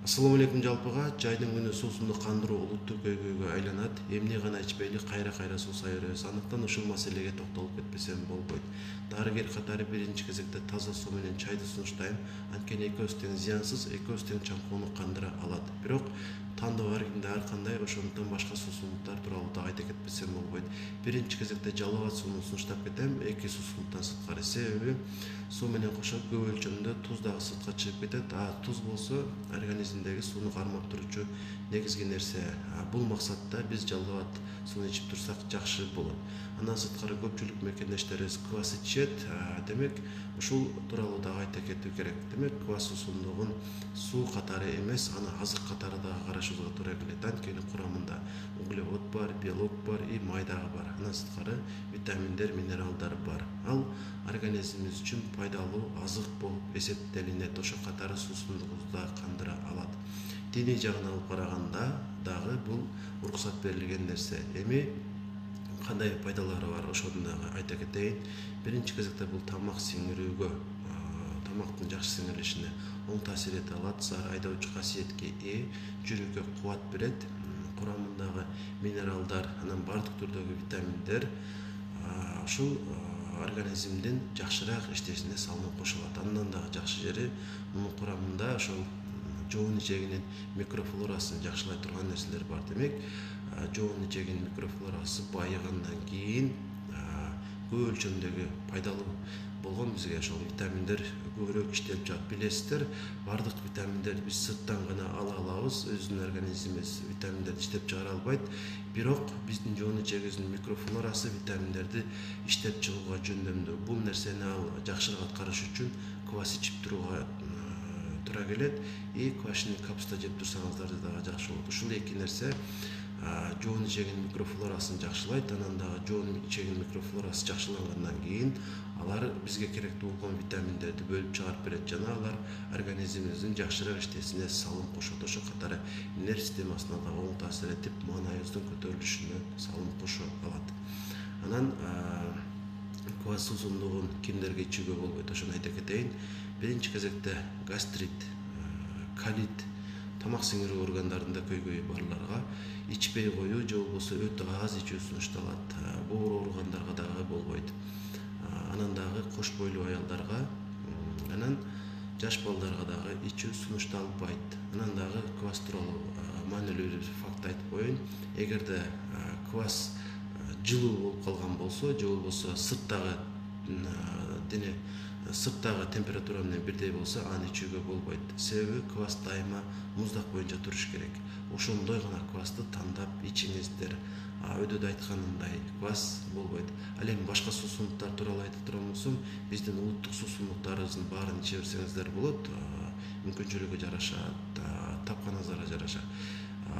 Assalamu алейкум жалпыга. Жайдын күнү суусунду кандыруу улуттук көйгөйгө айланат. Эмне гана ичпейли кайра суу сайырабыз. Андыктан ушул маселеге токтолуп кетпесем болбойт. Дарыгер катары биринчи кезекте таза суу менен чайды сунуштайм. Анткени экөөсү тең зыянсыз, экөөсү тең чаңкууну кандыра алат. Бирок тандоо ар кимде ар кандай, ошондуктан башка суусундуктар тууралуу да айта кетпесем болбойт. Биринчи кезекте жалбырак сууну сунуштап кетем. Эки суусундуктан сырткары. Себеби суу менен кошо көп өлчөмдө туз дагы сыртка чыгып кетет. Туз болсо организмдеги сууну кармап турчу негизги нерсе. Бул максатта биз жалбырак сууну ичип турсак жакшы болот. Андан сырткары көпчүлүк мекендештерибиз квас ичет. Демек ушул тууралуу дагы айта кетүү керек. Демек квас суусундугун суу катары эмес, аны азык катары дагы карашыбызга туура келет. Анткени курамында углевод бар, белок бар, май дагы бар. Андан сырткары витаминдер, минералдар бар. Ал организмибиз үчүн пайдалуу азык болуп эсептелинет. Ошо катары суусундугубузду да кандыра алат. Диний жагын алып караганда дагы бул уруксат берилген нерсе. Эми кандай пайдалары бар, ошону дагы айта кетейин. Биринчи кезекте бул тамак сиңирүүгө, тамактын жакшы сиңирилишине оң таасир эте алат. Зар айдоочу касиетке ээ, жүрөккө кубат берет. Курамындагы минералдар, анан бардык түрдөгү витаминдер ушул организмдин жакшыраак иштешине салым кошулат. Андан дагы жакшы жери мунун курамында ошол жоон ичегинин микрофлорасын жакшылай турган нерселер бар. Демек, жоон ичегинин микрофлорасы байыгандан кийин көп өлчөмдөгү пайдалуу болгон бизге ошол витаминдер көбүрөөк иштелип жатат. Билесиздер, бардык витаминдерди биз сырттан гана ала алабыз. Өзүнүн организмибиз витаминдерди иштеп чыгара албайт. Бирок биздин жоон ичегибиздин микрофлорасы витаминдерди иштеп чыгууга жөндөмдүү. Бул нерсени ал жакшыраак аткарыш үчүн квас ичип турууга туура келет. Квашеный капста жеп турсаңыздар дагы жакшы болот. Ушул эки нерсе жоон ичегинин микрофлорасын жакшылайт. Анан дагы жоон ичегинин микрофлорасы жакшылангандан кийин алар бизге керектүү болгон витаминдерди бөлүп чыгарып берет жана алар организмибиздин жакшыраак иштесине салым кошот. Ошо катары нерв системасына да оң таасир этип, маанайыбыздын көтөрүлүшүнө салым кошо алат. Анан квас суусундугун кимдерге ичүүгө болбойт, ошону айта кетейин. Биринчи кезекте гастрит, колит, тамак сиңирүү органдарында көйгөйү барларга ичпей коюу же болбосо өтө аз ичүү сунушталат. Боор ооругандарга дагы болбойт. Анан дагы кош бойлуу аялдарга, анан жаш балдарга дагы ичүү сунушталбайт. Анан дагы квас тууралуу маанилүү бир факт айтып коеюн. Эгерде квас жылуу болуп калган болсо, же болбосо сырттагы дене сырттагы температура менен бирдей болсо, аны ичүүгө болбойт. Себеби квас дайыма муздак боюнча туруш керек. Ошондой гана квасты тандап ичиңиздер. Өйдөдө айтканымдай квас болбойт. Ал эми башка суусундуктар тууралуу айтып турган болсом, биздин улуттук суусундуктарыбыздын баарын иче берсеңиздер болот. Мүмкүнчүлүгү жараша, тапканыңыздарга жараша.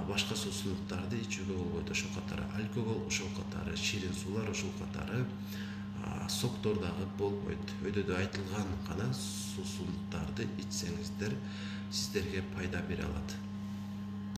Башка суусундуктарды ичүүгө болбойт. Ошол катары алкогол, ошол катары ширин суулар, ошол катары соктор дагы болбойт. Өйдөдө айтылган гана суусундуктарды ичсеңиздер сиздерге пайда бере алат.